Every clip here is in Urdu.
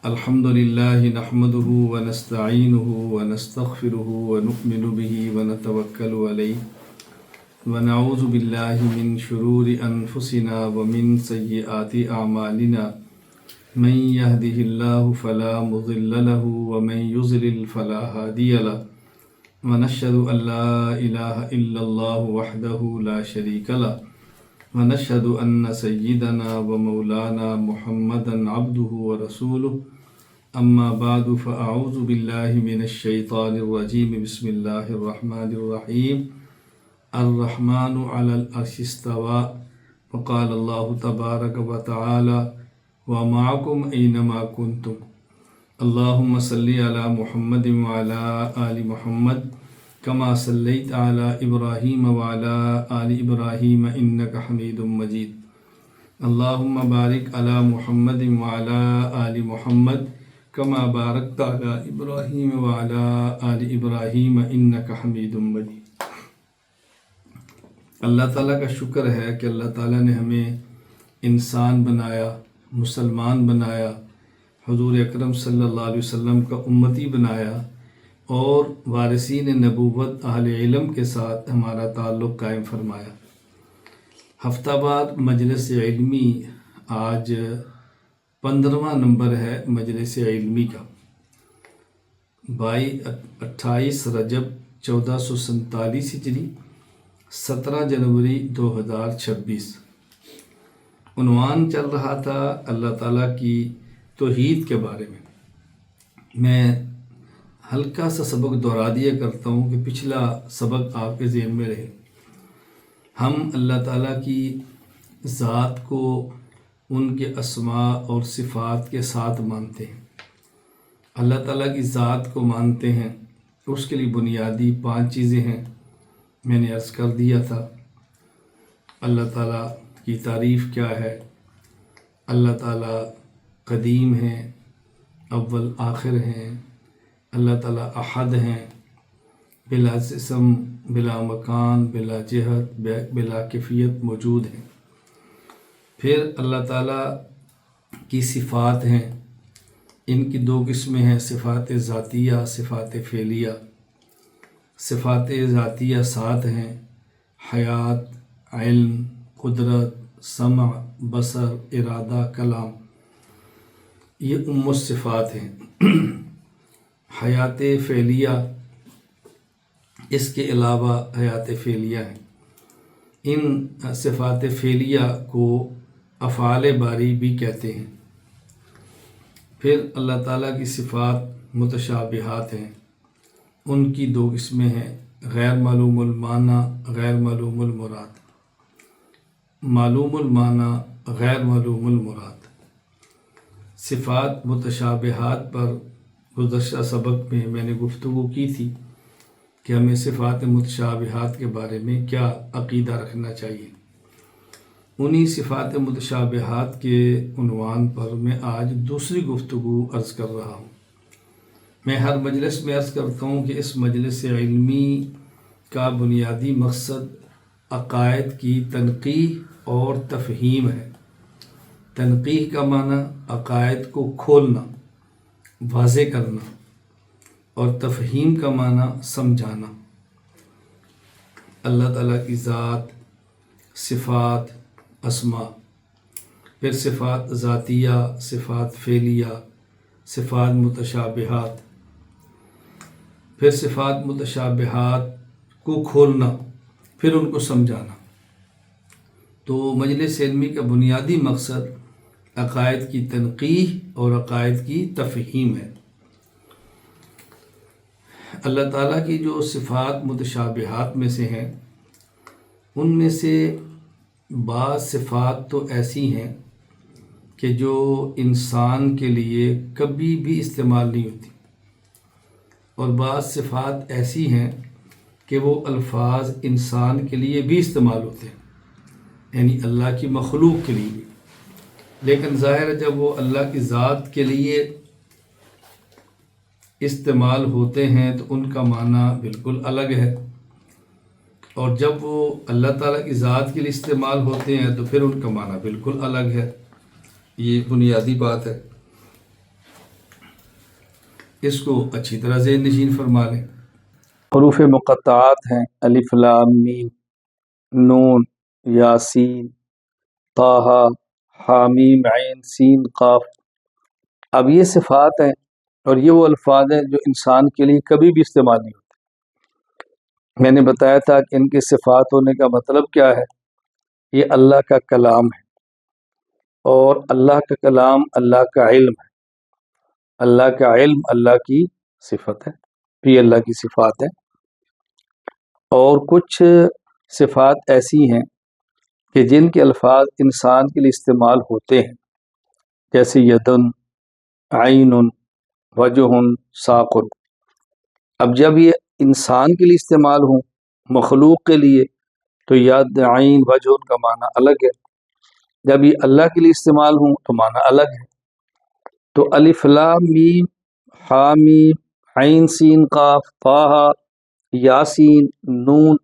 الحمد لله نحمده ونستعينه ونستغفره ونؤمن به ونتوكل عليه ونعوذ بالله من شرور أنفسنا ومن سيئات أعمالنا من يهده الله فلا مضل له ومن يضلل فلا هادي له ونشهد أن لا إله إلا الله وحده لا شريك له ونشهد أن سيدنا ومولانا محمدا عبده ورسوله أما بعد فأعوذ بالله من الشيطان الرجيم بسم الله الرحمن الرحيم الرحمن على العرش استوى وقال الله تبارك وتعالى ومعكم أينما كنتم اللهم صل على محمد وعلى آل محمد كما صليت على إبراهيم وعلى آل إبراهيم إنك حميد مجيد اللهم بارك على محمد وعلى آل محمد كما باركت على إبراهيم وعلى آل إبراهيم إنك حميد مجيد۔ اللہ تعالیٰ کا شکر ہے کہ اللہ تعالیٰ نے ہمیں انسان بنایا، مسلمان بنایا، حضور اکرم صلی اللہ علیہ وسلم کا امتی بنایا اور وارثین نبوت اہل علم کے ساتھ ہمارا تعلق قائم فرمایا۔ ہفتہ بعد مجلس علمی آج 15واں نمبر ہے مجلس علمی کا، 28 رجب 1447 ہجری، 17 جنوری 2026۔ عنوان چل رہا تھا اللہ تعالیٰ کی توحید کے بارے میں ہلکا سا سبق دہرا دیا کرتا ہوں کہ پچھلا سبق آپ کے ذہن میں رہے۔ ہم اللہ تعالیٰ کی ذات کو ان کے اسماء اور صفات کے ساتھ مانتے ہیں۔ اللہ تعالیٰ کی ذات کو مانتے ہیں، اس کے لیے بنیادی 5 چیزیں ہیں۔ میں نے عرض کر دیا تھا اللہ تعالیٰ کی تعریف کیا ہے۔ اللہ تعالیٰ قدیم ہیں، اول آخر ہیں، اللہ تعالیٰ احد ہیں، بلا جسم، بلا مکان، بلا جہت، بلا کیفیت موجود ہیں۔ پھر اللہ تعالیٰ کی صفات ہیں، ان کی 2 قسمیں ہیں، صفات ذاتیہ، صفات فعلیہ۔ صفات ذاتیہ 7 ہیں، حیات، علم، قدرت، سمع، بصر، ارادہ، کلام، یہ الصفات ہیں۔ حیات فعلیہ، اس کے علاوہ حیات فعلیہ ہیں۔ ان صفات فعلیہ کو افعال باری بھی کہتے ہیں۔ پھر اللہ تعالیٰ کی صفات متشابہات ہیں، ان کی 2 قسمیں ہیں، غیر معلوم المعنی، غیر معلوم المراد۔ معلوم المعنی، غیر معلوم المراد۔ صفات متشابہات پر گزشتہ سبق میں نے گفتگو کی تھی کہ ہمیں صفات متشابہات کے بارے میں کیا عقیدہ رکھنا چاہیے۔ انہی صفات متشابہات کے عنوان پر میں آج دوسری گفتگو عرض کر رہا ہوں۔ میں ہر مجلس میں عرض کرتا ہوں کہ اس مجلس علمی کا بنیادی مقصد عقائد کی تنقیح اور تفہیم ہے۔ تنقیح کا معنی عقائد کو کھولنا، واضح کرنا، اور تفہیم کا معنی سمجھانا۔ اللہ تعالیٰ کی ذات، صفات، اسماء، پھر صفات ذاتیہ، صفات فعلیہ، صفات متشابہات، پھر صفات متشابہات کو کھولنا، پھر ان کو سمجھانا۔ تو مجلس علمی کا بنیادی مقصد عقائد کی تنقیح اور عقائد کی تفہیم ہے۔ اللہ تعالیٰ کی جو صفات متشابہات میں سے ہیں، ان میں سے بعض صفات تو ایسی ہیں کہ جو انسان کے لیے کبھی بھی استعمال نہیں ہوتی، اور بعض صفات ایسی ہیں کہ وہ الفاظ انسان کے لیے بھی استعمال ہوتے ہیں، یعنی اللہ کی مخلوق کے لیے بھی۔ لیکن ظاہر ہے جب وہ اللہ کی ذات کے لیے استعمال ہوتے ہیں تو ان کا معنی بالکل الگ ہے، اور جب وہ اللہ تعالیٰ کی ذات کے لیے استعمال ہوتے ہیں تو پھر ان کا معنی بالکل الگ ہے۔ یہ بنیادی بات ہے۔ اس کو اچھی طرح ذہن نشین فرما لیں۔ حروف مقطعات ہیں الف لام میم نون یاسین طٰہٰ حامیم عین سین قاف۔ اب یہ صفات ہیں اور یہ وہ الفاظ ہیں جو انسان کے لیے کبھی بھی استعمال نہیں ہوتے۔ میں نے بتایا تھا کہ ان کے صفات ہونے کا مطلب کیا ہے، یہ اللہ کا کلام ہے، اور اللہ کا کلام اللہ کا علم ہے، اللہ کا علم اللہ کی صفت ہے، یہ اللہ کی صفات ہے۔ اور کچھ صفات ایسی ہیں کہ جن کے الفاظ انسان کے لیے استعمال ہوتے ہیں، جیسے یدن، عین، وجہ، ساق۔ اب جب یہ انسان کے لیے استعمال ہوں، مخلوق کے لیے، تو ید، عین، وجہ کا معنی الگ ہے۔ جب یہ اللہ کے لیے استعمال ہوں تو معنی الگ ہے۔ تو الف لام میم حامیم عین سین قاف طٰہٰ یاسین نون،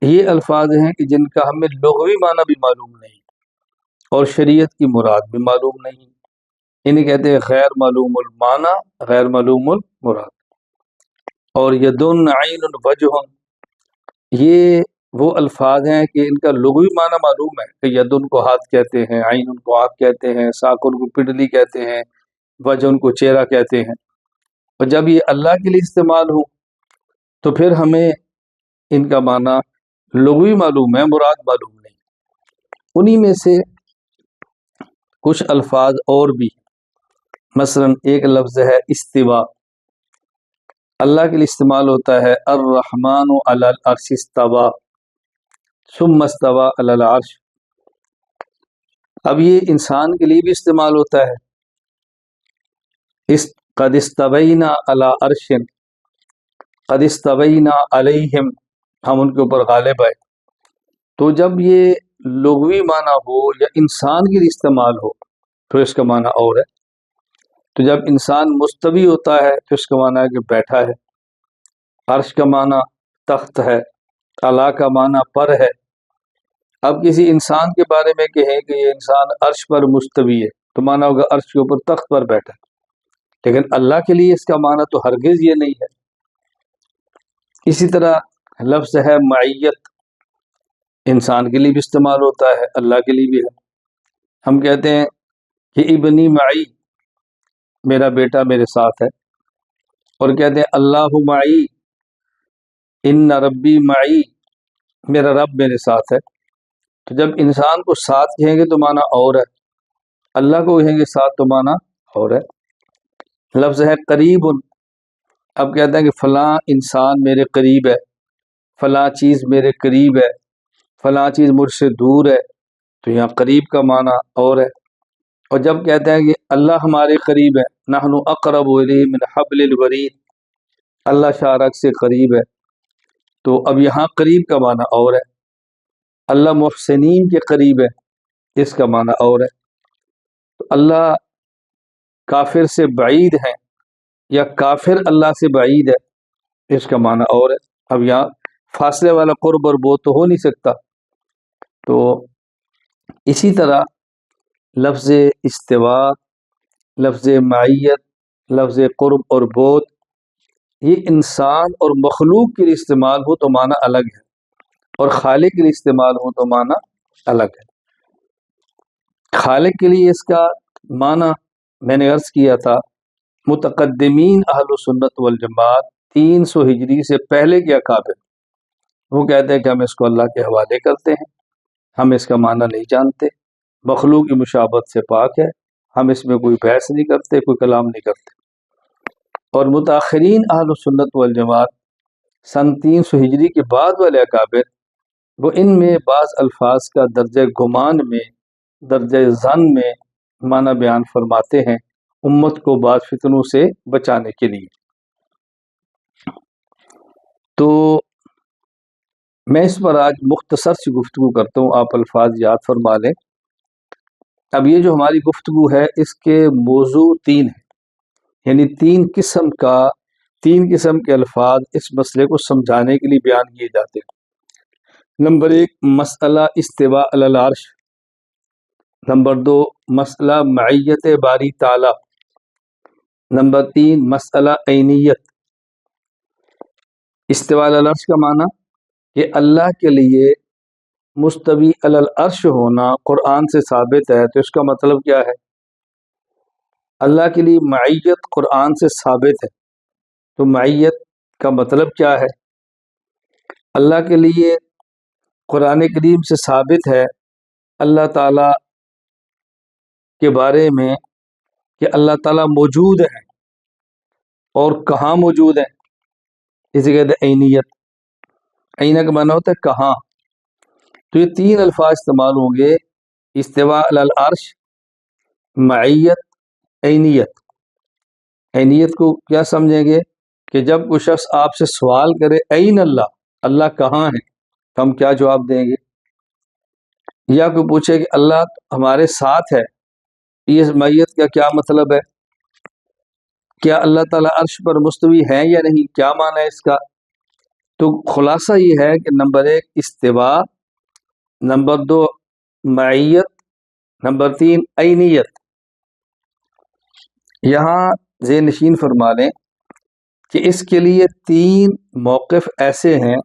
یہ الفاظ ہیں کہ جن کا ہمیں لغوی معنی بھی معلوم نہیں اور شریعت کی مراد بھی معلوم نہیں، انہیں کہتے ہیں غیر معلوم المعنی، غیر معلوم المراد۔ اور یدن، عین، وجہ، یہ وہ الفاظ ہیں کہ ان کا لغوی معنی معلوم ہے کہ یدن کو ہاتھ کہتے ہیں، عین کو آنکھ کہتے ہیں، ساقن کو پنڈلی کہتے ہیں، وجہ کو چہرہ کہتے ہیں۔ اور جب یہ اللہ کے لیے استعمال ہوں تو پھر ہمیں ان کا معنی لغوی معلوم ہے، مراد معلوم نہیں۔ انہی میں سے کچھ الفاظ اور بھی، مثلا ایک لفظ ہے استوا، اللہ کے لیے استعمال ہوتا ہے الرحمن علی العرش استوى ثم استوى علی العرش۔ اب یہ انسان کے لیے بھی استعمال ہوتا ہے، قد استوینا علی عرش، قد استوینا علیہم، ہم ان کے اوپر غالب آئے۔ تو جب یہ لغوی معنی ہو یا انسان کے لیے استعمال ہو تو اس کا معنی اور ہے۔ تو جب انسان مستوی ہوتا ہے تو اس کا معنی ہے کہ بیٹھا ہے، عرش کا معنی تخت ہے، اعلیٰ کا معنی پر ہے۔ اب کسی انسان کے بارے میں کہیں کہ یہ انسان عرش پر مستوی ہے تو معنی ہوگا عرش کے اوپر تخت پر بیٹھا ہے، لیکن اللہ کے لیے اس کا معنی تو ہرگز یہ نہیں ہے۔ اسی طرح لفظ ہے معیت، انسان کے لیے بھی استعمال ہوتا ہے، اللہ کے لیے بھی ہے۔ ہم کہتے ہیں کہ ابنی معی، میرا بیٹا میرے ساتھ ہے، اور کہتے ہیں اللہ معی، ان ربی معی، میرا رب میرے ساتھ ہے۔ تو جب انسان کو ساتھ کہیں گے تو معنی اور ہے، اللہ کو کہیں گے ساتھ تو معنی اور ہے۔ لفظ ہے قریب، اب کہتے ہیں کہ فلاں انسان میرے قریب ہے، فلاں چیز میرے قریب ہے، فلاں چیز مجھ سے دور ہے، تو یہاں قریب کا معنی اور ہے۔ اور جب کہتے ہیں کہ اللہ ہمارے قریب ہے، نحن اقرب الیہ من حبل الورید، اللہ شارک سے قریب ہے، تو اب یہاں قریب کا معنی اور ہے۔ اللہ محسنین کے قریب ہے، اس کا معنی اور ہے۔ تو اللہ کافر سے بعید ہے یا کافر اللہ سے بعید ہے، اس کا معنی اور ہے۔ اب یہاں فاصلے والا قرب اور بعد تو ہو نہیں سکتا۔ تو اسی طرح لفظ استوا، لفظ معیت، لفظ قرب اور بعد، یہ انسان اور مخلوق کے لیے استعمال ہو تو معنی الگ ہے، اور خالق کے لیے استعمال ہو تو معنی الگ ہے۔ خالق کے لیے اس کا معنی میں نے عرض کیا تھا، متقدمین اہل سنت والجماعت 300 ہجری سے پہلے کے اکابر وہ کہتے ہیں کہ ہم اس کو اللہ کے حوالے کرتے ہیں، ہم اس کا معنی نہیں جانتے، مخلوق کی مشابہت سے پاک ہے، ہم اس میں کوئی بحث نہیں کرتے، کوئی کلام نہیں کرتے۔ اور متاخرین اہل سنت والجماعت سن 300 ہجری کے بعد والے اکابر، وہ ان میں بعض الفاظ کا درجہ گمان میں، درجہ ظن میں معنی بیان فرماتے ہیں، امت کو بعض فتنوں سے بچانے کے لیے۔ تو میں اس پر آج مختصر سی گفتگو کرتا ہوں، آپ الفاظ یاد فرما لیں۔ اب یہ جو ہماری گفتگو ہے اس کے موضوع 3 ہیں، یعنی 3 قسم کے الفاظ اس مسئلے کو سمجھانے کے لیے بیان کیے جاتے ہیں۔ نمبر 1 مسئلہ استواء علی العرش، نمبر 2 مسئلہ معیت باری تعالی، نمبر 3 مسئلہ عینیت۔ استواء علی العرش کا معنی کہ اللہ کے لیے مستوی علی العرش ہونا قرآن سے ثابت ہے، تو اس کا مطلب کیا ہے؟ اللہ کے لیے معیت قرآن سے ثابت ہے، تو معیت کا مطلب کیا ہے؟ اللہ کے لیے قرآن کریم سے ثابت ہے اللہ تعالیٰ کے بارے میں کہ اللہ تعالیٰ موجود ہے، اور کہاں موجود ہے؟ اسے کہتے ہیں عینیت۔ عینہ کا معنی ہوتا ہے کہاں۔ تو یہ 3 الفاظ استعمال ہوں گے، استواء علی العرش، معیت، عینیت۔ عینیت کو کیا سمجھیں گے کہ جب کوئی شخص آپ سے سوال کرے عین اللہ، اللہ کہاں ہے، تو ہم کیا جواب دیں گے؟ یا کوئی پوچھے کہ اللہ ہمارے ساتھ ہے، یہ معیت کا کیا مطلب ہے؟ کیا اللہ تعالیٰ عرش پر مستوی ہے یا نہیں، کیا معنی ہے اس کا؟ تو خلاصہ یہ ہے کہ نمبر 1 استواء، نمبر 2 معیت، نمبر 3 عینیت۔ یہاں ذہن نشین فرما لیں کہ اس کے لیے 3 موقف ایسے ہیں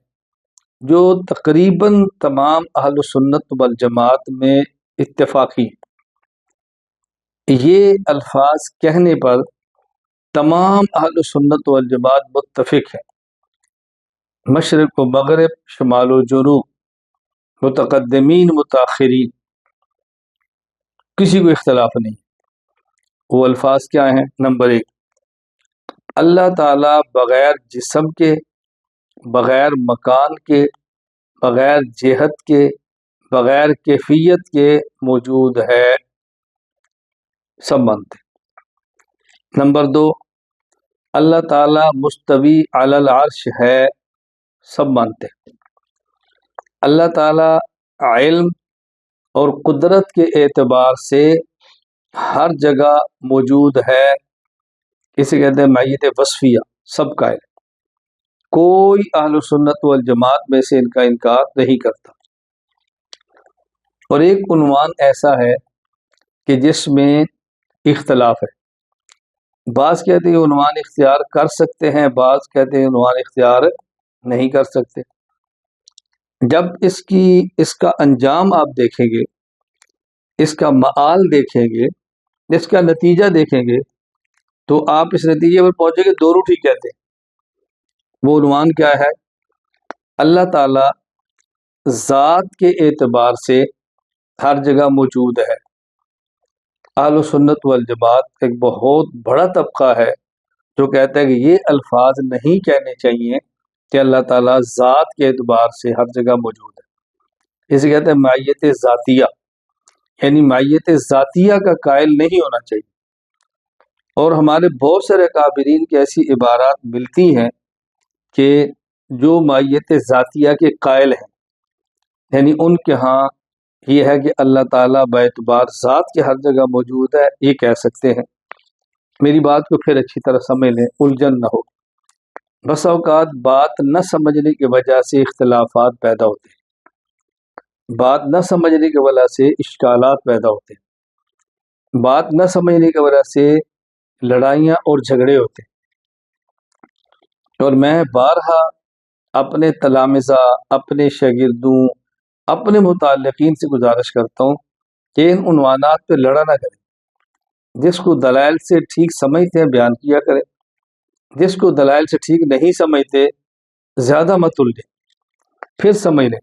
جو تقریباً تمام اہل سنت والجماعت میں اتفاقی ہیں۔ یہ الفاظ کہنے پر تمام اہل سنت والجماعت متفق ہیں، مشرق و مغرب، شمال و جنوب، متقدمین متاخرین، کسی کو اختلاف نہیں۔ وہ الفاظ کیا ہیں؟ نمبر 1 اللہ تعالیٰ بغیر جسم کے، بغیر مکان کے، بغیر جہت کے، بغیر کیفیت کے موجود ہے، سب مانتے۔ نمبر 2 اللہ تعالیٰ مستوی علی العرش ہے، سب مانتے۔ اللہ تعالیٰ علم اور قدرت کے اعتبار سے ہر جگہ موجود ہے، اسے کہتے ہیں معیت وصفیہ، سب قائل۔ کوئی اہل سنت والجماعت میں سے ان کا انکار نہیں کرتا۔ اور ایک عنوان ایسا ہے کہ جس میں اختلاف ہے، بعض کہتے ہیں عنوان اختیار کر سکتے ہیں، بعض کہتے ہیں عنوان اختیار نہیں کر سکتے۔ جب اس کا انجام آپ دیکھیں گے، اس کا مآل دیکھیں گے، اس کا نتیجہ دیکھیں گے، تو آپ اس نتیجے پر پہنچیں گے دونوں ٹھیک کہتے ہیں۔ وہ عنوان کیا ہے؟ اللہ تعالیٰ ذات کے اعتبار سے ہر جگہ موجود ہے۔ اہل سنت والجماعت ایک بہت بڑا طبقہ ہے جو کہتا ہے کہ یہ الفاظ نہیں کہنے چاہیے کہ اللہ تعالیٰ ذات کے اعتبار سے ہر جگہ موجود ہے۔ اسے کہتے ہیں معیت ذاتیہ، یعنی معیت ذاتیہ کا قائل نہیں ہونا چاہیے۔ اور ہمارے بہت سارے اکابرین کی ایسی عبارات ملتی ہیں کہ جو معیت ذاتیہ کے قائل ہیں، یعنی ان کے ہاں یہ ہے کہ اللہ تعالیٰ باعتبار ذات کے ہر جگہ موجود ہے، یہ کہہ سکتے ہیں۔ میری بات کو پھر اچھی طرح سمجھ لیں، الجھن نہ ہو۔ بس اوقات بات نہ سمجھنے کی وجہ سے اختلافات پیدا ہوتے ہیں، بات نہ سمجھنے کی وجہ سے اشکالات پیدا ہوتے ہیں، بات نہ سمجھنے کی وجہ سے لڑائیاں اور جھگڑے ہوتے ہیں۔ اور میں بارہا اپنے تلامذہ، اپنے شاگردوں، اپنے متعلقین سے گزارش کرتا ہوں کہ ان عنوانات پہ لڑا نہ کریں۔ جس کو دلائل سے ٹھیک سمجھتے ہیں بیان کیا کریں، جس کو دلائل سے ٹھیک نہیں سمجھتے زیادہ مت الجھیں، پھر سمجھ لیں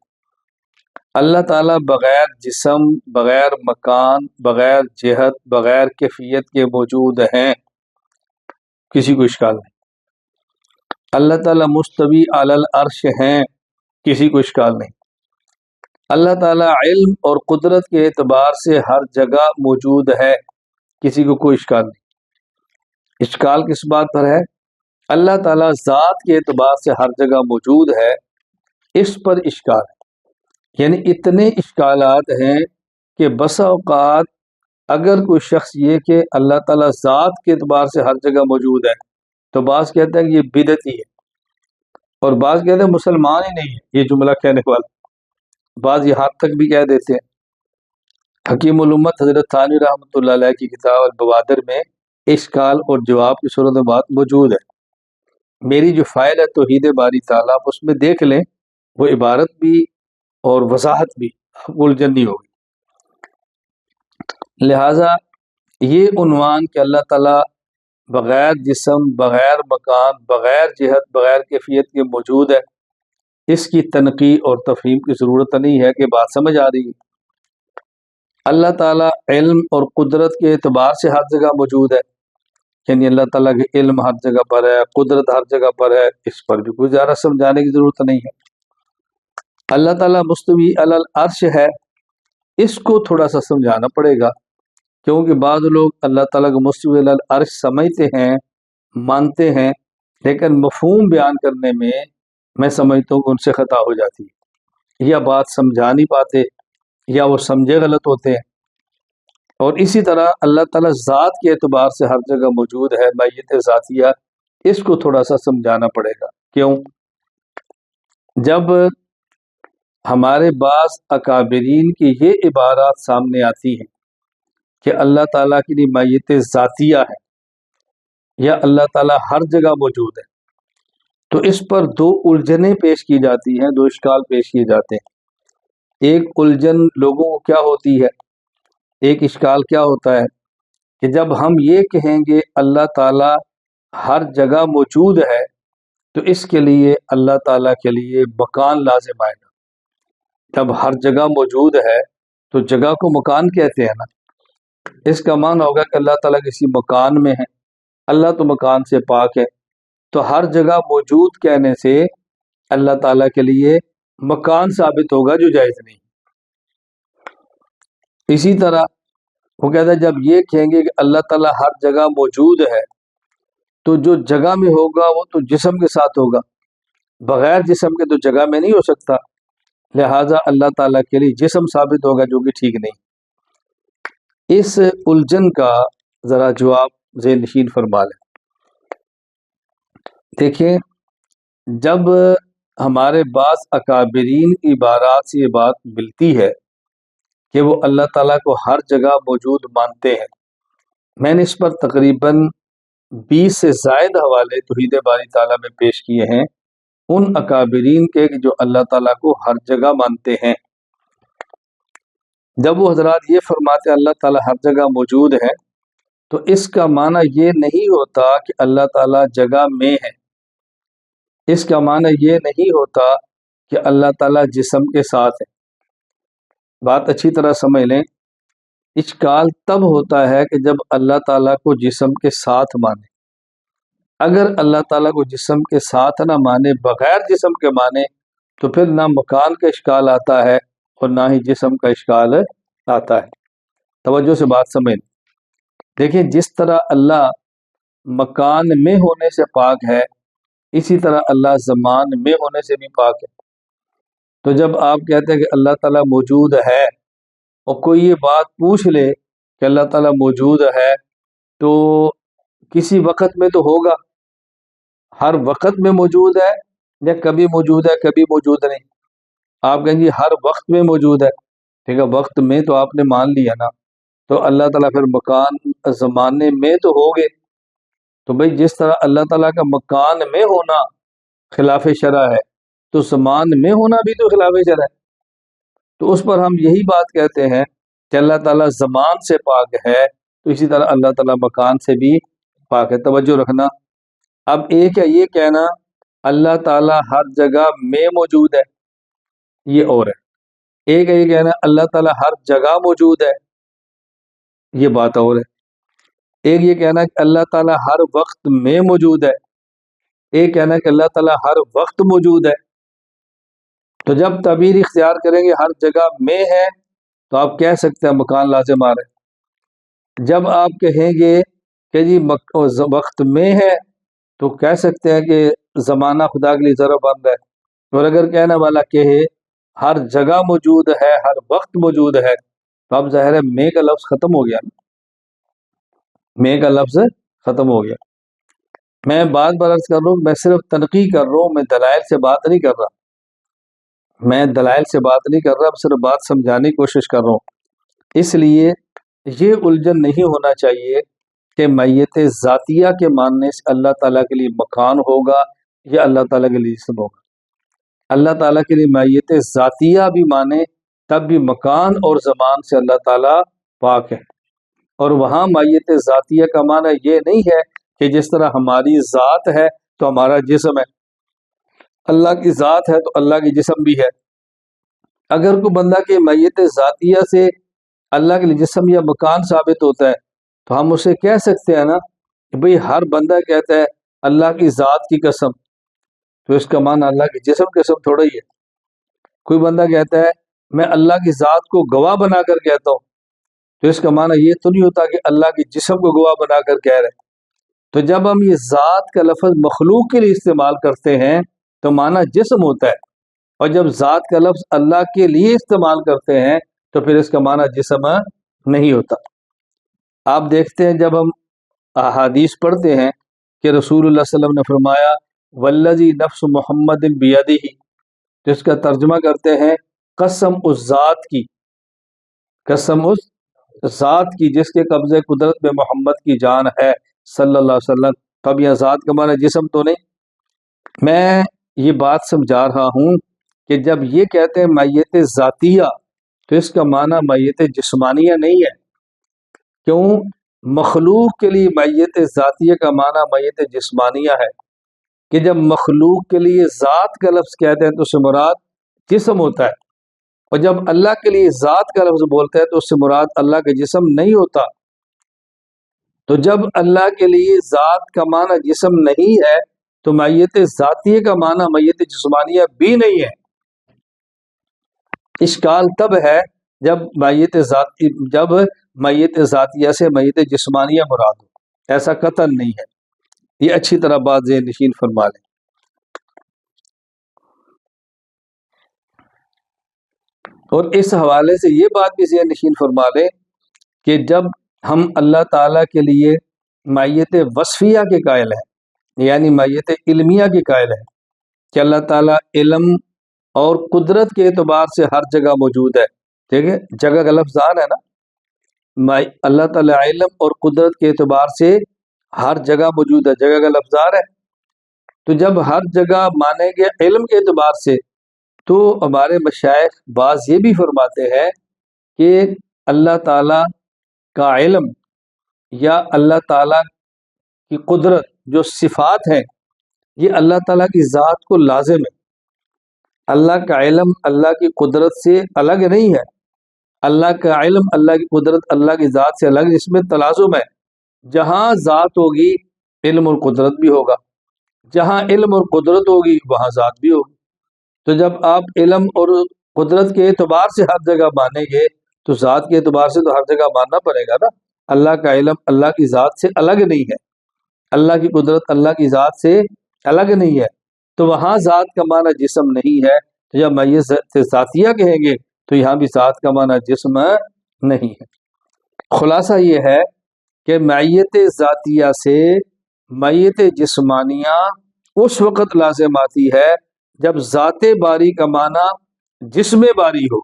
اللہ تعالیٰ بغیر جسم، بغیر مکان، بغیر جہت، بغیر کیفیت کے موجود ہیں، کسی کو اشکال نہیں۔ اللہ تعالیٰ مستوی علی العرش ہیں، کسی کو اشکال نہیں۔ اللہ تعالیٰ علم اور قدرت کے اعتبار سے ہر جگہ موجود ہے، کسی کو کوئی اشکال نہیں۔ اشکال کس بات پر ہے؟ اللہ تعالیٰ ذات کے اعتبار سے ہر جگہ موجود ہے، اس پر اشکال ہے۔ یعنی اتنے اشکالات ہیں کہ بسا اوقات اگر کوئی شخص یہ کہ اللہ تعالیٰ ذات کے اعتبار سے ہر جگہ موجود ہے، تو بعض کہتے ہیں کہ یہ بدعتی ہے، اور بعض کہتے ہیں مسلمان ہی نہیں ہے یہ جملہ کہنے والا۔ بعض یہ حد تک بھی کہہ دیتے ہیں۔ حکیم الامت حضرت تھانوی رحمۃ اللہ علیہ کی کتاب البوادر میں اشکال اور جواب کی صورت میں بات موجود ہے۔ میری جو فائل ہے توحید باری تعالیٰ، آپ اس میں دیکھ لیں، وہ عبارت بھی اور وضاحت بھی آپ کو الجھن نہیں ہوگی۔ لہٰذا یہ عنوان کہ اللہ تعالیٰ بغیر جسم، بغیر مکان، بغیر جہت، بغیر کیفیت کے موجود ہے، اس کی تنقیح اور تفہیم کی ضرورت نہیں ہے کہ بات سمجھ آ رہی ہے۔ اللہ تعالیٰ علم اور قدرت کے اعتبار سے ہر جگہ موجود ہے، یعنی اللہ تعالیٰ کے علم ہر جگہ پر ہے، قدرت ہر جگہ پر ہے، اس پر بھی کوئی زیادہ سمجھانے کی ضرورت نہیں ہے۔ اللہ تعالیٰ مستوی علی العرش ہے، اس کو تھوڑا سا سمجھانا پڑے گا، کیونکہ بعض لوگ اللہ تعالیٰ کو مستوی علی العرش سمجھتے ہیں، مانتے ہیں، لیکن مفہوم بیان کرنے میں سمجھتا ہوں کہ ان سے خطا ہو جاتی ہے، یا بات سمجھا نہیں پاتے، یا وہ سمجھے غلط ہوتے ہیں۔ اور اسی طرح اللہ تعالیٰ ذات کے اعتبار سے ہر جگہ موجود ہے، ماہیت ذاتیہ، اس کو تھوڑا سا سمجھانا پڑے گا۔ کیوں؟ جب ہمارے بعض اکابرین کی یہ عبارات سامنے آتی ہیں کہ اللہ تعالیٰ کی لیے ماہیت ذاتیہ ہے یا اللہ تعالیٰ ہر جگہ موجود ہے، تو اس پر دو الجھنیں پیش کی جاتی ہیں، دو اشکال پیش کیے جاتے ہیں۔ ایک الجھن لوگوں کو کیا ہوتی ہے، ایک اشکال کیا ہوتا ہے کہ جب ہم یہ کہیں گے اللہ تعالیٰ ہر جگہ موجود ہے، تو اس کے لیے اللہ تعالیٰ کے لیے مکان لازم آئے گا۔ جب ہر جگہ موجود ہے تو جگہ کو مکان کہتے ہیں نا، اس کا معنی ہوگا کہ اللہ تعالیٰ کسی مکان میں ہے، اللہ تو مکان سے پاک ہے، تو ہر جگہ موجود کہنے سے اللہ تعالیٰ کے لیے مکان ثابت ہوگا جو جائز نہیں۔ اسی طرح وہ کہتا ہے جب یہ کہیں گے کہ اللہ تعالیٰ ہر جگہ موجود ہے، تو جو جگہ میں ہوگا وہ تو جسم کے ساتھ ہوگا، بغیر جسم کے تو جگہ میں نہیں ہو سکتا، لہٰذا اللہ تعالیٰ کے لیے جسم ثابت ہوگا، جو کہ ٹھیک نہیں۔ اس الجھن کا ذرا جواب ذہن نشین فرما لیں۔ دیکھیں، جب ہمارے بعض اکابرین کی عبارات سے یہ بات ملتی ہے کہ وہ اللہ تعالیٰ کو ہر جگہ موجود مانتے ہیں، میں نے اس پر تقریباً 20 سے زائد حوالے توحید باری تعالیٰ میں پیش کیے ہیں، ان اکابرین کے جو اللہ تعالیٰ کو ہر جگہ مانتے ہیں۔ جب وہ حضرات یہ فرماتے ہیں اللہ تعالیٰ ہر جگہ موجود ہے، تو اس کا معنی یہ نہیں ہوتا کہ اللہ تعالیٰ جگہ میں ہے، اس کا معنی یہ نہیں ہوتا کہ اللہ تعالیٰ جسم کے ساتھ ہے۔ بات اچھی طرح سمجھ لیں، اشکال تب ہوتا ہے کہ جب اللہ تعالیٰ کو جسم کے ساتھ مانے۔ اگر اللہ تعالیٰ کو جسم کے ساتھ نہ مانے، بغیر جسم کے مانے، تو پھر نہ مکان کا اشکال آتا ہے اور نہ ہی جسم کا اشکال آتا ہے۔ توجہ سے بات سمجھ لیں۔ دیکھیں، جس طرح اللہ مکان میں ہونے سے پاک ہے، اسی طرح اللہ زمان میں ہونے سے بھی پاک ہے۔ تو جب آپ کہتے ہیں کہ اللہ تعالیٰ موجود ہے، اور کوئی یہ بات پوچھ لے کہ اللہ تعالیٰ موجود ہے، تو کسی وقت میں تو ہوگا، ہر وقت میں موجود ہے، یا کبھی موجود ہے کبھی موجود نہیں۔ آپ کہیں گے ہر وقت میں موجود ہے، ٹھیک ہے، وقت میں تو آپ نے مان لیا نا، تو اللہ تعالیٰ پھر مکان زمانے میں تو ہوگے۔ تو بھئی جس طرح اللہ تعالیٰ کا مکان میں ہونا خلاف شرع ہے، تو زمان میں ہونا بھی تو خلاف شرع ہے۔ تو اس پر ہم یہی بات کہتے ہیں کہ اللہ تعالیٰ زمان سے پاک ہے، تو اسی طرح اللہ تعالیٰ مکان سے بھی پاک ہے۔ توجہ رکھنا، اب ایک ہے یہ کہنا اللہ تعالیٰ ہر جگہ میں موجود ہے، یہ اور ہے۔ ایک ہے یہ کہنا اللہ تعالیٰ ہر جگہ موجود ہے، یہ بات اور ہے۔ ایک یہ کہنا کہ اللہ تعالیٰ ہر وقت میں موجود ہے، ایک کہنا کہ اللہ تعالیٰ ہر وقت موجود ہے۔ تو جب تعبیر اختیار کریں گے ہر جگہ میں ہے، تو آپ کہہ سکتے ہیں مکان لازم آ رہا ہے۔ جب آپ کہیں گے کہ جی وقت میں ہے، تو کہہ سکتے ہیں کہ زمانہ خدا کے لیے ضرب بند ہے۔ اور اگر کہنے والا کہے ہر جگہ موجود ہے، ہر وقت موجود ہے، تو اب ظاہر ہے میں کا لفظ ختم ہو گیا نا، میں کا لفظ ختم ہو گیا۔ میں بار بار عرض کر رہا ہوں، میں صرف تنقید کر رہا ہوں، میں دلائل سے بات نہیں کر رہا، میں دلائل سے بات نہیں کر رہا، صرف بات سمجھانے کی کوشش کر رہا ہوں۔ اس لیے یہ الجھن نہیں ہونا چاہیے کہ میت ذاتیہ کے ماننے سے اللہ تعالیٰ کے لیے مکان ہوگا یا اللہ تعالیٰ کے لیے جسم ہوگا۔ اللہ تعالیٰ کے لیے میت ذاتیہ بھی مانے تب بھی مکان اور زمان سے اللہ تعالیٰ پاک ہے۔ اور وہاں میت ذاتیہ کا معنی یہ نہیں ہے کہ جس طرح ہماری ذات ہے تو ہمارا جسم ہے، اللہ کی ذات ہے تو اللہ کی جسم بھی ہے۔ اگر کوئی بندہ کہ میت ذاتیہ سے اللہ کے لیے جسم یا مکان ثابت ہوتا ہے تو ہم اسے کہہ سکتے ہیں نا کہ بھئی ہر بندہ کہتا ہے اللہ کی ذات کی قسم، تو اس کا معنی اللہ کی جسم قسم تھوڑا ہی ہے۔ کوئی بندہ کہتا ہے میں اللہ کی ذات کو گواہ بنا کر کہتا ہوں، تو اس کا معنی یہ تو نہیں ہوتا کہ اللہ کی جسم کو گواہ بنا کر کہہ رہے ہیں۔ تو جب ہم یہ ذات کا لفظ مخلوق کے لیے استعمال کرتے ہیں تو معنی جسم ہوتا ہے، اور جب ذات کا لفظ اللہ کے لیے استعمال کرتے ہیں تو پھر اس کا معنی جسم نہیں ہوتا۔ آپ دیکھتے ہیں جب ہم احادیث پڑھتے ہیں کہ رسول اللہ صلی اللہ علیہ وسلم نے فرمایا والذی نفس محمد بیدہ، تو اس کا ترجمہ کرتے ہیں قسم اس ذات کی، قسم اس ذات کی جس کے قبضے قدرت میں محمد کی جان ہے صلی اللہ علیہ وسلم۔ تب یہ ذات کا معنی جسم تو نہیں۔ میں یہ بات سمجھا رہا ہوں کہ جب یہ کہتے ہیں میت ذاتیہ تو اس کا معنی میت جسمانیہ نہیں ہے۔ کیوں؟ مخلوق کے لیے میت ذاتیہ کا معنی میت جسمانیہ ہے، کہ جب مخلوق کے لیے ذات کا لفظ کہتے ہیں تو اس سے مراد جسم ہوتا ہے، اور جب اللہ کے لیے ذات کا لفظ بولتے ہیں تو اس سے مراد اللہ کا جسم نہیں ہوتا۔ تو جب اللہ کے لیے ذات کا معنی جسم نہیں ہے تو میت ذاتیہ کا معنی میت جسمانیہ بھی نہیں ہے۔ اشکال تب ہے جب میت ذاتیہ سے میت جسمانیہ مراد ہو، ایسا قطعاً نہیں ہے۔ یہ اچھی طرح بات ذہن نشین فرما لیں۔ اور اس حوالے سے یہ بات بھی ذہن نشین فرما لیں کہ جب ہم اللہ تعالیٰ کے لیے میت وصفیہ کے قائل ہیں، یعنی میت علمیہ کے قائل ہیں کہ اللہ تعالیٰ علم اور قدرت کے اعتبار سے ہر جگہ موجود ہے، ٹھیک ہے، جگہ کا لفظ آن ہے نا، اللہ تعالیٰ علم اور قدرت کے اعتبار سے ہر جگہ موجود ہے، جگہ کا لفظ آ رہا ہے۔ تو جب ہر جگہ مانے گے علم کے اعتبار سے تو ہمارے مشائخ بعض یہ بھی فرماتے ہیں کہ اللہ تعالیٰ کا علم یا اللہ تعالیٰ کی قدرت جو صفات ہیں یہ اللہ تعالیٰ کی ذات کو لازم ہے۔ اللہ کا علم اللہ کی قدرت سے الگ نہیں ہے، اللہ کا علم اللہ کی قدرت اللہ کی ذات سے الگ، اس میں تلازم ہے۔ جہاں ذات ہوگی علم اور قدرت بھی ہوگا، جہاں علم اور قدرت ہوگی وہاں ذات بھی ہوگی۔ تو جب آپ علم اور قدرت کے اعتبار سے ہر جگہ مانیں گے تو ذات کے اعتبار سے تو ہر جگہ ماننا پڑے گا نا۔ اللہ کا علم اللہ کی ذات سے الگ نہیں ہے، اللہ کی قدرت اللہ کی ذات سے الگ نہیں ہے، تو وہاں ذات کا معنی جسم نہیں ہے۔ تو جب میت ذاتیہ کہیں گے تو یہاں بھی ذات کا معنی جسم نہیں ہے۔ خلاصہ یہ ہے کہ میت ذاتیہ سے میت جسمانیہ اس وقت لازم آتی ہے جب ذات باری کا معنی جسم باری ہو۔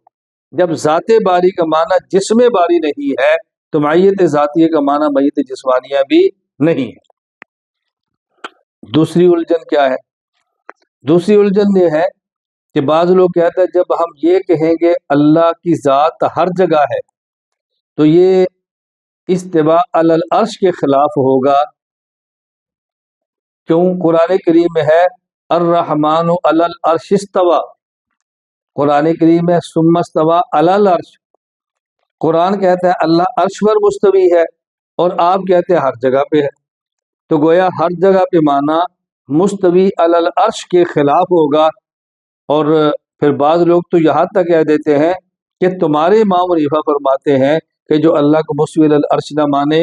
جب ذات باری کا معنی جسم باری نہیں ہے تو میت ذاتیہ کا معنی میت جسمانیہ بھی نہیں ہے۔ دوسری الجھن کیا ہے؟ دوسری الجھن یہ ہے کہ بعض لوگ کہتے ہیں جب ہم یہ کہیں گے اللہ کی ذات ہر جگہ ہے تو یہ استواء علی العرش کے خلاف ہوگا۔ کیوں؟ قرآن کریم میں ہے الرحمن علی العرش استوى، قرآن کریم میں ثم استوى علی العرش۔ قرآن کہتا ہے اللہ عرش پر مستوی ہے اور آپ کہتے ہیں ہر جگہ پہ ہے، تو گویا ہر جگہ پہ معنی مستوی علی العرش کے خلاف ہوگا۔ اور پھر بعض لوگ تو یہاں تک کہہ دیتے ہیں کہ تمہارے امام حنیفہ فرماتے ہیں کہ جو اللہ کو مستوی علی العرش نہ مانے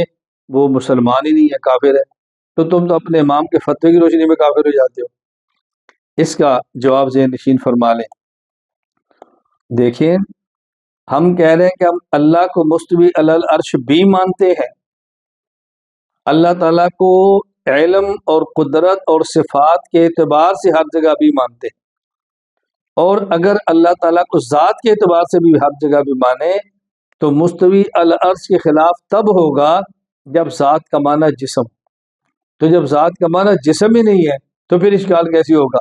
وہ مسلمان ہی نہیں ہے، کافر ہے۔ تو تم تو اپنے امام کے فتوے کی روشنی میں کافر ہو جاتے ہو۔ اس کا جواب ذہن نشین فرما لیں۔ دیکھیں ہم کہہ رہے ہیں کہ ہم اللہ کو مستوی علی العرش بھی مانتے ہیں، اللہ تعالیٰ کو علم اور قدرت اور صفات کے اعتبار سے ہر جگہ بھی مانتے ہیں، اور اگر اللہ تعالیٰ کو ذات کے اعتبار سے بھی ہر جگہ بھی مانے تو مستوی علی العرش کے خلاف تب ہوگا جب ذات کا معنی جسم، تو جب ذات کا معنی جسم ہی نہیں ہے تو پھر اشکال کیسی ہوگا؟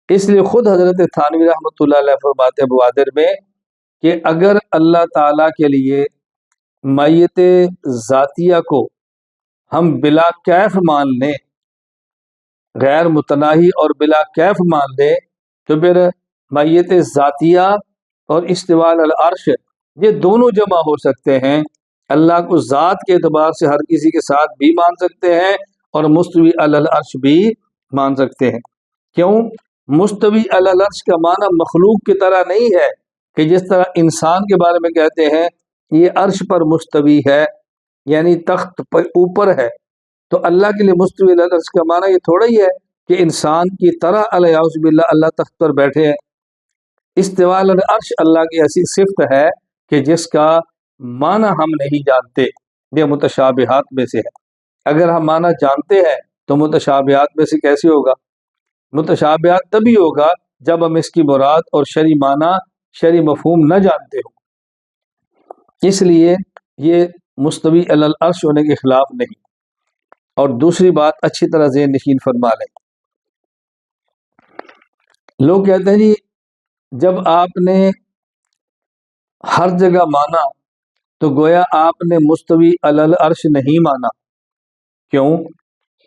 اس لیے خود حضرت تھانوی رحمۃ اللہ علیہ فرماتے ہیں بوادر میں کہ اگر اللہ تعالیٰ کے لیے میت ذاتیہ کو ہم بلا کیف مان لیں، غیر متناہی اور بلا کیف مان لیں، تو پھر میت ذاتیہ اور استواء علی العرش یہ دونوں جمع ہو سکتے ہیں۔ اللہ کو ذات کے اعتبار سے ہر کسی کے ساتھ بھی مان سکتے ہیں اور مستوی علی العرش بھی مان سکتے ہیں۔ کیوں؟ مستوی علی العرش کا معنی مخلوق کی طرح نہیں ہے کہ جس طرح انسان کے بارے میں کہتے ہیں یہ عرش پر مستوی ہے، یعنی تخت پر اوپر ہے، تو اللہ کے لیے مستوی علی العرش کا معنی یہ تھوڑا ہی ہے کہ انسان کی طرح الیاذ باللہ اللہ تخت پر بیٹھے ہیں۔ استواء علی العرش اللہ کی ایسی صفت ہے کہ جس کا معنی ہم نہیں جانتے، یہ متشابہات میں سے ہے۔ اگر ہم معنی جانتے ہیں تو متشابہات میں سے کیسے ہوگا؟ متشابہات تبھی ہوگا جب ہم اس کی مراد اور شرعی معنی، شرعی مفہوم نہ جانتے ہوں۔ اس لیے یہ مستوی علی العرش ہونے کے خلاف نہیں۔ اور دوسری بات اچھی طرح ذہن نشین فرما لیں، لوگ کہتے ہیں جی جب آپ نے ہر جگہ مانا تو گویا آپ نے مستوی علی العرش نہیں مانا۔ کیوں؟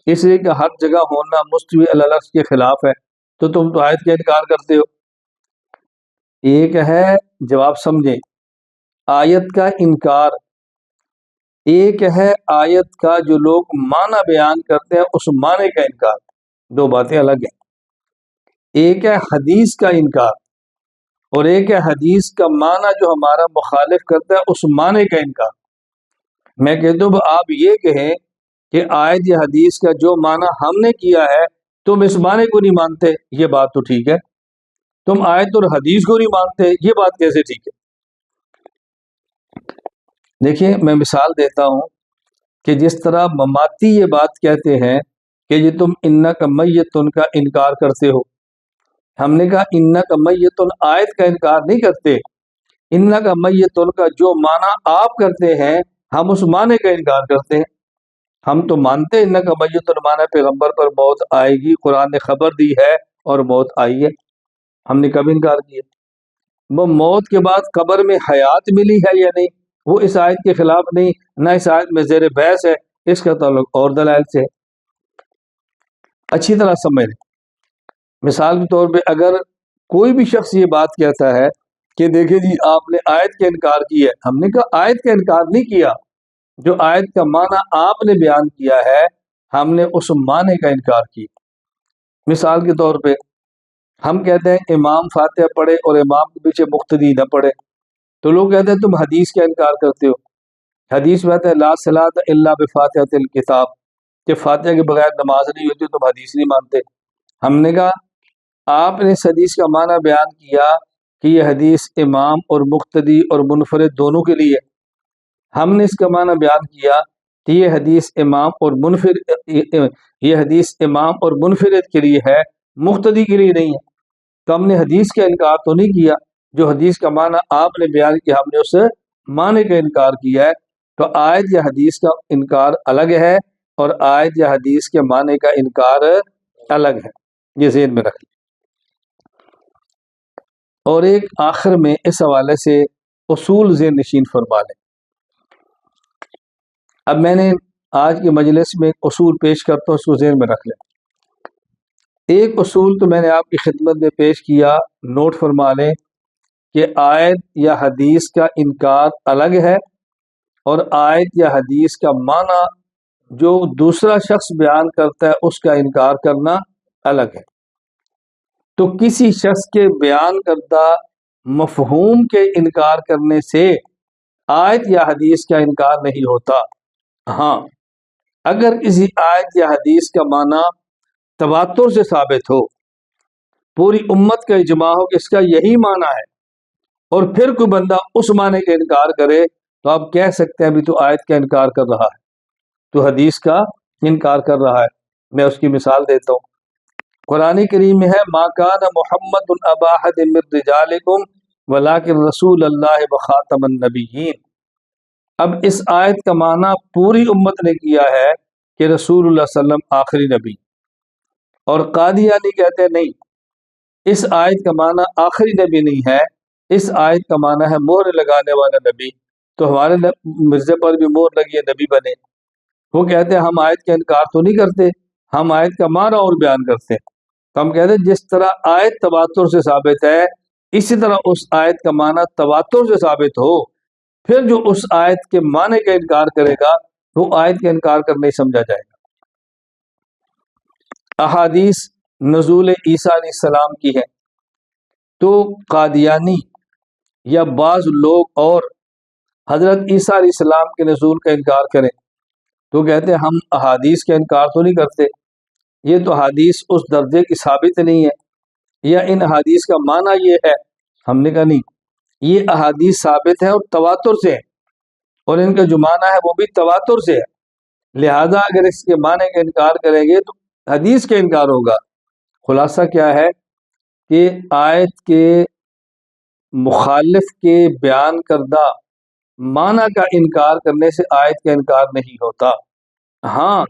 اس لیے کہ ہر جگہ ہونا مستوی علی العرش کے خلاف ہے، تو تم تو آیت کا انکار کرتے ہو۔ ایک ہے، جواب سمجھیں، آیت کا انکار، ایک ہے آیت کا جو لوگ معنی بیان کرتے ہیں اس معنی کا انکار، دو باتیں الگ ہیں۔ ایک ہے حدیث کا انکار اور ایک ہے حدیث کا معنی جو ہمارا مخالف کرتا ہے اس معنی کا انکار۔ میں کہتا ہوں آپ یہ کہیں کہ آیت یا حدیث کا جو معنی ہم نے کیا ہے تم اس معنی کو نہیں مانتے، یہ بات تو ٹھیک ہے۔ تم آیت اور حدیث کو نہیں مانتے، یہ بات کیسے ٹھیک ہے؟ دیکھیں میں مثال دیتا ہوں کہ جس طرح مماتی یہ بات کہتے ہیں کہ یہ تم انک میتن کا انکار کرتے ہو، ہم نے کہا انک میتن آیت کا انکار نہیں کرتے، انک میتن کا جو معنی آپ کرتے ہیں ہم اس معنی کا انکار کرتے ہیں۔ ہم تو مانتے ہیں انک میتن معنی پیغمبر پر موت آئے گی، قرآن نے خبر دی ہے اور موت آئی ہے، ہم نے کب انکار کیا؟ وہ موت کے بعد قبر میں حیات ملی ہے یا نہیں، وہ اس آیت کے خلاف نہیں، نہ اس آیت میں زیر بحث ہے، اس کا تعلق اور دلائل سے ہے۔ اچھی طرح سمجھ لیں، مثال کے طور پہ اگر کوئی بھی شخص یہ بات کہتا ہے کہ دیکھیں جی آپ نے آیت کا انکار کیا ہے، ہم نے کہا آیت کا انکار نہیں کیا، جو آیت کا معنی آپ نے بیان کیا ہے ہم نے اس معنی کا انکار کیا۔ مثال کے طور پہ ہم کہتے ہیں امام فاتحہ پڑھے اور امام کے پیچھے مقتدی نہ پڑھے، تو لوگ کہتے ہیں تم حدیث کا انکار کرتے ہو۔ حدیث میں آتا ہے لا صلاۃ الا بفاتحۃ الکتاب، کہ فاتحہ کے بغیر نماز نہیں ہوتی، تم حدیث نہیں مانتے۔ ہم نے کہا آپ نے اس حدیث کا معنی بیان کیا کہ یہ حدیث امام اور مقتدی اور منفرد دونوں کے لیے، ہم نے اس کا معنی بیان کیا کہ یہ حدیث امام اور منفرد کے لیے ہے، مقتدی کے لیے نہیں ہے۔ تو ہم نے حدیث کا انکار تو نہیں کیا، جو حدیث کا معنی آپ نے بیان کیا ہم نے اس معنی کا انکار کیا ہے۔ تو آیت یا حدیث کا انکار الگ ہے اور آیت یا حدیث کے معنی کا انکار الگ ہے، یہ ذہن میں رکھ لیں۔ اور ایک آخر میں اس حوالے سے اصول ذہن نشین فرما لیں۔ اب میں نے آج کی مجلس میں ایک اصول پیش کرتا ہوں، اس کو ذہن میں رکھ لیں۔ ایک اصول تو میں نے آپ کی خدمت میں پیش کیا، نوٹ فرما لیں کہ آیت یا حدیث کا انکار الگ ہے اور آیت یا حدیث کا معنی جو دوسرا شخص بیان کرتا ہے اس کا انکار کرنا الگ ہے۔ تو کسی شخص کے بیان کردہ مفہوم کے انکار کرنے سے آیت یا حدیث کا انکار نہیں ہوتا۔ ہاں اگر کسی آیت یا حدیث کا معنی تواتر سے ثابت ہو، پوری امت کا اجماع ہو کہ اس کا یہی معنی ہے، اور پھر کوئی بندہ اس معنی کا انکار کرے تو آپ کہہ سکتے ہیں ابھی تو آیت کا انکار کر رہا ہے، تو حدیث کا انکار کر رہا ہے۔ میں اس کی مثال دیتا ہوں، قرآن کریم میں ہے ما کان محمد ابا احد من رجالکم ولکن رسول اللہ وخاتم النبیین، اب اس آیت کا معنی پوری امت نے کیا ہے کہ رسول اللہ صلی اللہ علیہ وسلم آخری نبی، اور قادیانی کہتے ہیں نہیں، اس آیت کا معنی آخری نبی نہیں ہے، اس آیت کا معنی ہے مہر لگانے والا نبی۔ تو ہمارے مرزے پر بھی مہر لگی ہے، نبی بنے۔ وہ کہتے ہیں ہم آیت کا انکار تو نہیں کرتے، ہم آیت کا معنی اور بیان کرتے ہیں۔ تو ہم کہتے ہیں جس طرح آیت تواتر سے ثابت ہے، اسی طرح اس آیت کا معنی تواتر سے ثابت ہو، پھر جو اس آیت کے معنی کا انکار کرے گا وہ آیت کا انکار کرنے ہی سمجھا جائے گا۔ احادیث نزول عیسیٰ علیہ السلام کی ہے، تو قادیانی یا بعض لوگ اور حضرت عیسیٰ علیہ السلام کے نزول کا انکار کریں تو کہتے ہیں ہم احادیث کا انکار تو نہیں کرتے، یہ تو حدیث اس درجے کی ثابت نہیں ہے، یا ان احادیث کا معنی یہ ہے۔ ہم نے کہا نہیں، یہ احادیث ثابت ہے اور تواتر سے ہے، اور ان کا جو معنی ہے وہ بھی تواتر سے ہے، لہذا اگر اس کے معنی کا انکار کریں گے تو حدیث کا انکار ہوگا۔ خلاصہ کیا ہے کہ آیت کے مخالف کے بیان کردہ معنی کا انکار کرنے سے آیت کا انکار نہیں ہوتا۔ ہاں،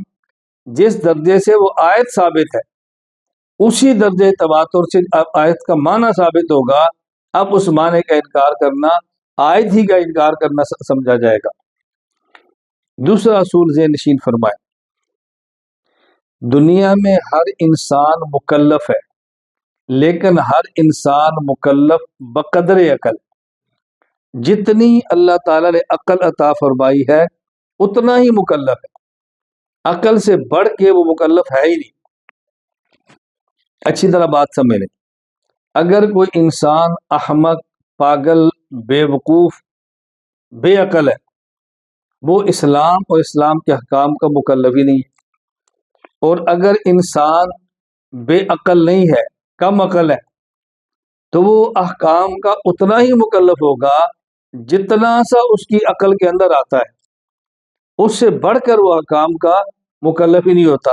جس درجے سے وہ آیت ثابت ہے اسی درجے تواتر سے آیت کا معنی ثابت ہوگا، اب اس معنی کا انکار کرنا آیت ہی کا انکار کرنا سمجھا جائے گا۔ دوسرا اصول ذہن نشین فرمائے، دنیا میں ہر انسان مکلف ہے، لیکن ہر انسان مکلف بقدر عقل۔ جتنی اللہ تعالیٰ نے عقل عطا فرمائی ہے اتنا ہی مکلف ہے، عقل سے بڑھ کے وہ مکلف ہے ہی نہیں۔ اچھی طرح بات سمجھ لیں، اگر کوئی انسان احمق، پاگل، بے وقوف، بے عقل ہے، وہ اسلام اور اسلام کے احکام کا مکلف ہی نہیں ہے۔ اور اگر انسان بے عقل نہیں ہے، کم عقل ہے، تو وہ احکام کا اتنا ہی مکلف ہوگا جتنا سا اس کی عقل کے اندر آتا ہے، اس سے بڑھ کر وہ احکام کا مکلف ہی نہیں ہوتا۔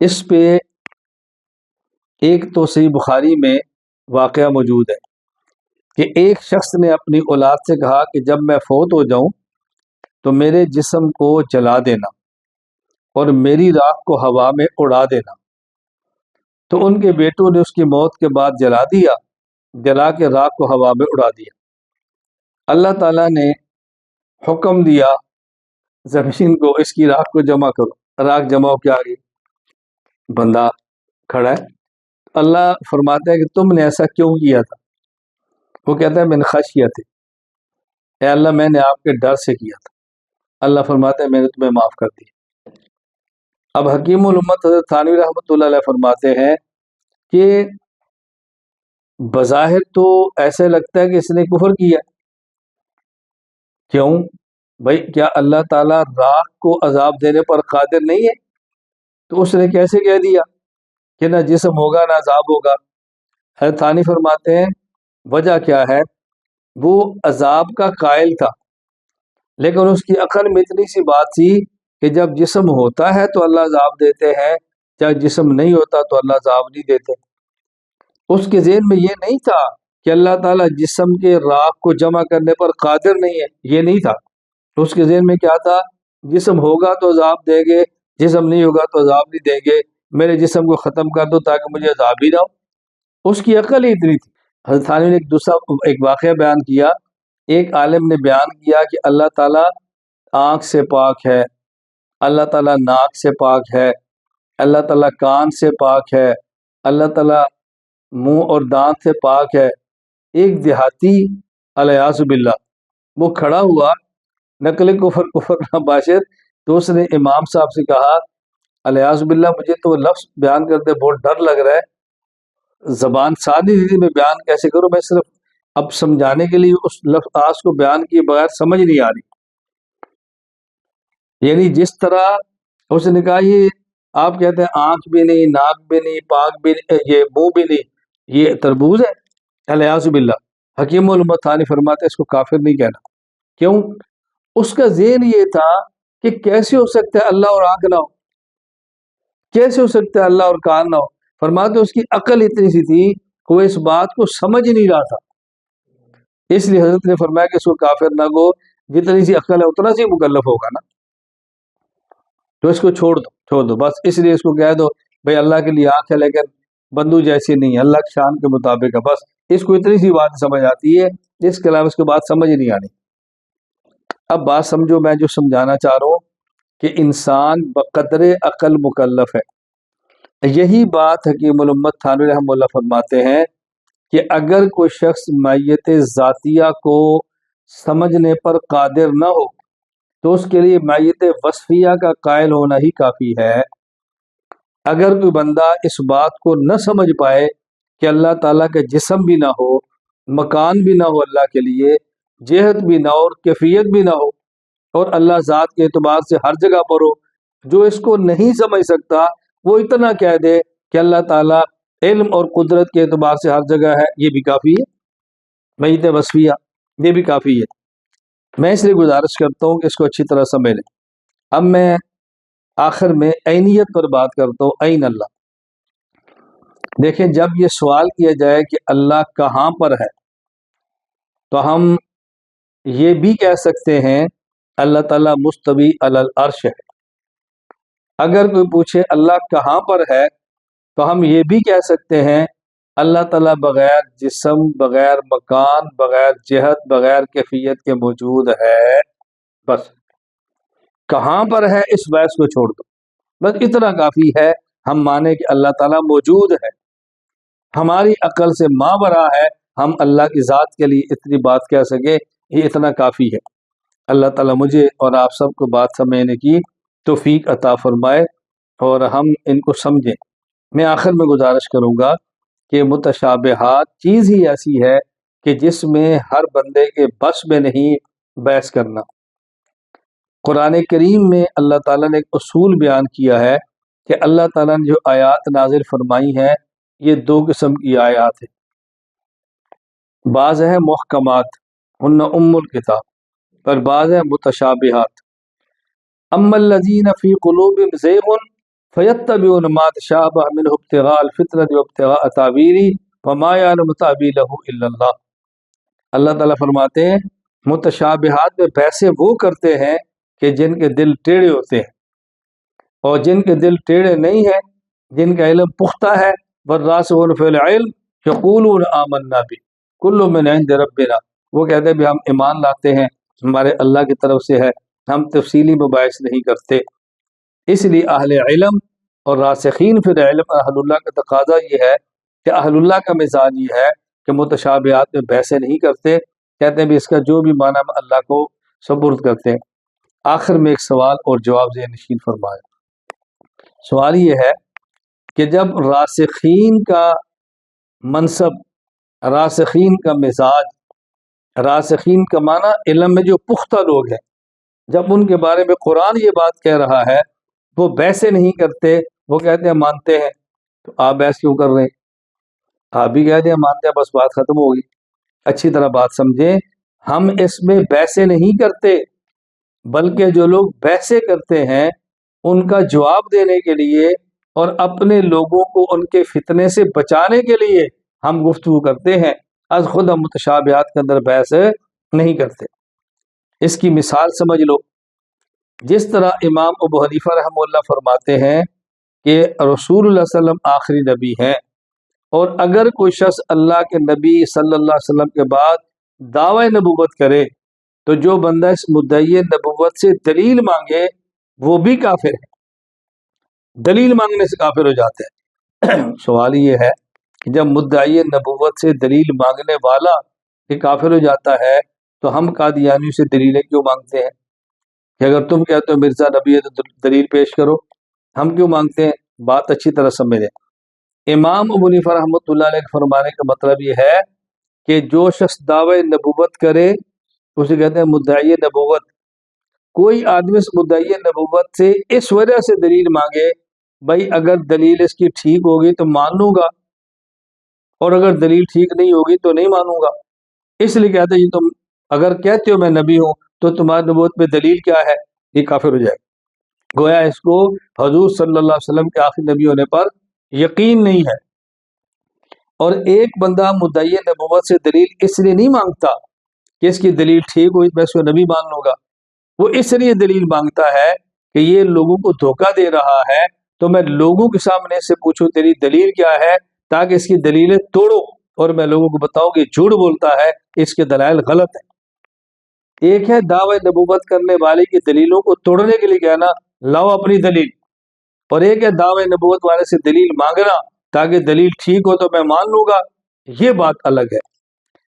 اس پہ ایک تو صحیح بخاری میں واقعہ موجود ہے کہ ایک شخص نے اپنی اولاد سے کہا کہ جب میں فوت ہو جاؤں تو میرے جسم کو جلا دینا اور میری راکھ کو ہوا میں اڑا دینا۔ تو ان کے بیٹوں نے اس کی موت کے بعد جلا کے راکھ کو ہوا میں اڑا دیا۔ اللہ تعالیٰ نے حکم دیا زمین کو اس کی راکھ کو جمع کرو، راکھ جمع ہو کے آ گئی، بندہ کھڑا ہے۔ اللہ فرماتے ہیں کہ تم نے ایسا کیوں کیا تھا؟ وہ کہتا ہے من خشیت، اے اللہ میں نے آپ کے ڈر سے کیا تھا۔ اللہ فرماتے ہیں میں نے تمہیں معاف کر دیا۔ اب حکیم الامت حضرت تھانوی رحمۃ اللہ علیہ فرماتے ہیں کہ بظاہر تو ایسے لگتا ہے کہ اس نے کفر کیا۔ کیوں بھائی؟ کیا اللہ تعالیٰ راکھ کو عذاب دینے پر قادر نہیں ہے؟ تو اس نے کیسے کہہ دیا کہ نہ جسم ہوگا نہ عذاب ہوگا؟ حضرت تھانوی فرماتے ہیں وجہ کیا ہے، وہ عذاب کا قائل تھا، لیکن اس کی عقل میں اتنی سی بات تھی کہ جب جسم ہوتا ہے تو اللہ عذاب دیتے ہیں، جب جسم نہیں ہوتا تو اللہ عذاب نہیں دیتے۔ اس کے ذہن میں یہ نہیں تھا کہ اللہ تعالیٰ جسم کے راکھ کو جمع کرنے پر قادر نہیں ہے، یہ نہیں تھا۔ اس کے ذہن میں کیا تھا؟ جسم ہوگا تو عذاب دیں گے، جسم نہیں ہوگا تو عذاب نہیں دیں گے، میرے جسم کو ختم کر دو تاکہ مجھے عذاب ہی نہ ہو۔ اس کی عقل ہی اتنی تھی۔ حضرت تھانوی نے ایک واقعہ بیان کیا، ایک عالم نے بیان کیا کہ اللہ تعالیٰ آنکھ سے پاک ہے، اللہ تعالیٰ ناک سے پاک ہے، اللہ تعالیٰ کان سے پاک ہے، اللہ تعالیٰ منہ اور دانت سے پاک ہے۔ ایک دیہاتی الیاذ باللہ وہ کھڑا ہوا، نقل کفر نہ باشد، تو اس نے امام صاحب سے کہا الیاذ باللہ مجھے تو وہ لفظ بیان کرتے بہت ڈر لگ رہا ہے، زبان سادی میں بیان کیسے کروں؟ میں صرف اب سمجھانے کے لیے اس لفظ کو بیان کیے بغیر سمجھ نہیں آ رہی۔ یعنی جس طرح اس نے کہا یہ آپ کہتے ہیں آنکھ بھی نہیں، ناک بھی نہیں، پاک بھی نہیں، یہ منہ بھی نہیں، یہ تربوز ہے، الیاذ باللہ۔ حکیم الامت تھانوی فرماتے ہیں اس کو کافر نہیں کہنا۔ کیوں؟ اس کا ذہن یہ تھا کہ کیسے ہو سکتا ہے اللہ اور آنکھ نہ ہو، کیسے ہو سکتا ہے اللہ اور کان نہ ہو؟ فرماتے اس کی عقل اتنی سی تھی کہ وہ اس بات کو سمجھ نہیں رہا تھا، اس لیے حضرت نے فرمایا کہ اس کو کافر نہ گو۔ جتنی سی عقل ہے اتنا سی مکلف ہوگا نا، تو اس کو چھوڑ دو بس، اس لیے اس کو کہہ دو بھئی اللہ کے لیے آنکھ ہے لیکن بندو جیسی نہیں ہے، اللہ کی شان کے مطابق ہے، بس اس کو اتنی سی بات سمجھ آتی ہے، اس کے علاوہ اس کو بات سمجھ ہی نہیں آنی۔ اب بات سمجھو، میں جو سمجھانا چاہ رہا ہوں کہ انسان بقدر عقل مکلف ہے۔ یہی بات حکیم الامت تھانوی رحمہ اللہ فرماتے ہیں کہ اگر کوئی شخص میت ذاتیہ کو سمجھنے پر قادر نہ ہو تو اس کے لیے میت وصفیہ کا قائل ہونا ہی کافی ہے۔ اگر کوئی بندہ اس بات کو نہ سمجھ پائے کہ اللہ تعالیٰ کا جسم بھی نہ ہو، مکان بھی نہ ہو اللہ کے لیے، جہت بھی نہ ہو اور کیفیت بھی نہ ہو، اور اللہ ذات کے اعتبار سے ہر جگہ پر ہو، جو اس کو نہیں سمجھ سکتا وہ اتنا کہہ دے کہ اللہ تعالیٰ علم اور قدرت کے اعتبار سے ہر جگہ ہے، یہ بھی کافی ہے، میت وصفیہ یہ بھی کافی ہے۔ میں اس لیے گزارش کرتا ہوں کہ اس کو اچھی طرح سمجھ لیں۔ اب میں آخر میں عینیت پر بات کرتا ہوں، عین اللہ۔ دیکھیں، جب یہ سوال کیا جائے کہ اللہ کہاں پر ہے تو ہم یہ بھی کہہ سکتے ہیں اللہ تعالیٰ مستوی علی العرش ہے۔ اگر کوئی پوچھے اللہ کہاں پر ہے تو ہم یہ بھی کہہ سکتے ہیں اللہ تعالیٰ بغیر جسم، بغیر مکان، بغیر جہت، بغیر کیفیت کے موجود ہے۔ بس کہاں پر ہے اس بحث کو چھوڑ دو، بس اتنا کافی ہے، ہم مانیں کہ اللہ تعالیٰ موجود ہے، ہماری عقل سے ماورا ہے، ہم اللہ کی ذات کے لیے اتنی بات کہہ سکے، یہ اتنا کافی ہے۔ اللہ تعالیٰ مجھے اور آپ سب کو بات سمجھنے کی توفیق عطا فرمائے اور ہم ان کو سمجھیں۔ میں آخر میں گزارش کروں گا کہ متشابہات چیز ہی ایسی ہے کہ جس میں ہر بندے کے بس میں نہیں بحث کرنا۔ قرآن کریم میں اللہ تعالیٰ نے ایک اصول بیان کیا ہے کہ اللہ تعالیٰ نے جو آیات نازل فرمائی ہیں یہ دو قسم کی آیات ہیں، بعض ہیں محکمات ہن ام الکتاب، پر بعض ہیں متشابہات۔ اما الذین فی قلوبہم زیغ فیتبعون ما تشابہ منہ ابتغاء الفتنۃ وابتغاء تاویلہ وما یعلم تاویلہ الا اللہ۔ اللہ تعالیٰ فرماتے ہیں متشابہات میں بحثیں وہ کرتے ہیں کہ جن کے دل ٹیڑھے ہوتے ہیں، اور جن کے دل ٹیڑھے نہیں ہیں، جن کا علم پختہ ہے، والراسخون فی العلم یقولون آمنا بہ کل من عند ربنا، وہ کہتے ہیں بھی ہم ایمان لاتے ہیں، ہمارے اللہ کی طرف سے ہے، ہم تفصیلی مباحث نہیں کرتے۔ اس لیے اہل علم اور راسخین فی العلم اہل اللہ کا تقاضا یہ ہے کہ اہل اللہ کا مزاج یہ ہے کہ متشابہات میں بحثیں نہیں کرتے، کہتے ہیں بھی اس کا جو بھی معنی ہم اللہ کو سپرد کرتے ہیں۔ آخر میں ایک سوال اور جواب ذہن نشین فرمائے۔ سوال یہ ہے کہ جب راسخین کا منصب، راسخین کا مزاج، راسخین کا معنی علم میں جو پختہ لوگ ہیں، جب ان کے بارے میں قرآن یہ بات کہہ رہا ہے وہ بحثیں نہیں کرتے، وہ کہتے ہیں مانتے ہیں، تو آپ بحث کیوں کر رہے ہیں؟ آپ بھی کہہ دیں مانتے ہیں، بس بات ختم ہوگی۔ اچھی طرح بات سمجھیں، ہم اس میں بحثیں نہیں کرتے، بلکہ جو لوگ بحثیں کرتے ہیں ان کا جواب دینے کے لیے اور اپنے لوگوں کو ان کے فتنے سے بچانے کے لیے ہم گفتگو کرتے ہیں، از خود ہم متشابہات کے اندر بحث نہیں کرتے۔ اس کی مثال سمجھ لو، جس طرح امام ابو حنیفہ رحمہ اللہ فرماتے ہیں کہ رسول اللہ صلی اللہ علیہ وسلم آخری نبی ہیں، اور اگر کوئی شخص اللہ کے نبی صلی اللہ علیہ وسلم کے بعد دعوی نبوت کرے تو جو بندہ اس مدعی نبوت سے دلیل مانگے وہ بھی کافر ہے، دلیل مانگنے سے کافر ہو جاتے ہیں۔ سوال یہ ہے کہ جب مدعی نبوت سے دلیل مانگنے والا یہ کافر ہو جاتا ہے تو ہم قادیانیوں سے دلیلیں کیوں مانگتے ہیں؟ کہ اگر تم کہتے ہو مرزا نبی ہے تو دلیل پیش کرو، ہم کیوں مانگتے ہیں؟ بات اچھی طرح سمجھیں۔ امام ابو حنیفہ رحمۃ اللہ علیہ کے فرمانے کا مطلب یہ ہے کہ جو شخص دعوی نبوت کرے اسے کہتے ہیں مدعی نبوت۔ کوئی آدمی اس مدعی نبوت سے اس وجہ سے دلیل مانگے بھائی اگر دلیل اس کی ٹھیک ہوگی تو مان لوں گا، اور اگر دلیل ٹھیک نہیں ہوگی تو نہیں مانوں گا، اس لیے کہتے ہیں تم اگر کہتے ہو میں نبی ہوں تو تمہاری نبوت میں دلیل کیا ہے؟ یہ کافر ہو جائے گا۔ گویا اس کو حضور صلی اللہ علیہ وسلم کے آخری نبی ہونے پر یقین نہیں ہے۔ اور ایک بندہ مدعی نبوت سے دلیل اس لیے نہیں مانگتا کہ اس کی دلیل ٹھیک ہوئی میں اس کو نبی مان لوں گا. وہ اس لیے دلیل مانگتا ہے کہ یہ لوگوں کو دھوکہ دے رہا ہے، تو میں لوگوں کے سامنے سے پوچھوں تیری دلیل کیا ہے، تاکہ اس کی دلیلیں توڑو اور میں لوگوں کو بتاؤں کہ جھوٹ بولتا ہے، اس کے دلائل غلط ہیں. ایک ہے دعوی نبوت کرنے والے کی دلیلوں کو توڑنے کے لیے کہنا لاؤ اپنی دلیل، اور ایک ہے دعوی نبوت والے سے دلیل مانگنا تاکہ دلیل ٹھیک ہو تو میں مان لوں گا. یہ بات الگ ہے.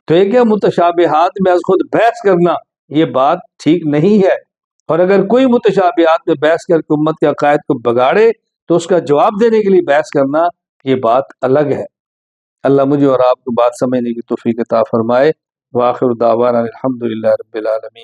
تو ایک ہے متشابہات میں از خود بحث کرنا، یہ بات ٹھیک نہیں ہے. اور اگر کوئی متشابہات میں بحث کر کے امت کے عقائد کو بگاڑے تو اس کا جواب دینے کے لیے بحث کرنا یہ بات الگ ہے. اللہ مجھے اور آپ کو بات سمجھنے کی توفیق عطا فرمائے. وآخر دعوانا الحمدللہ رب العالمین.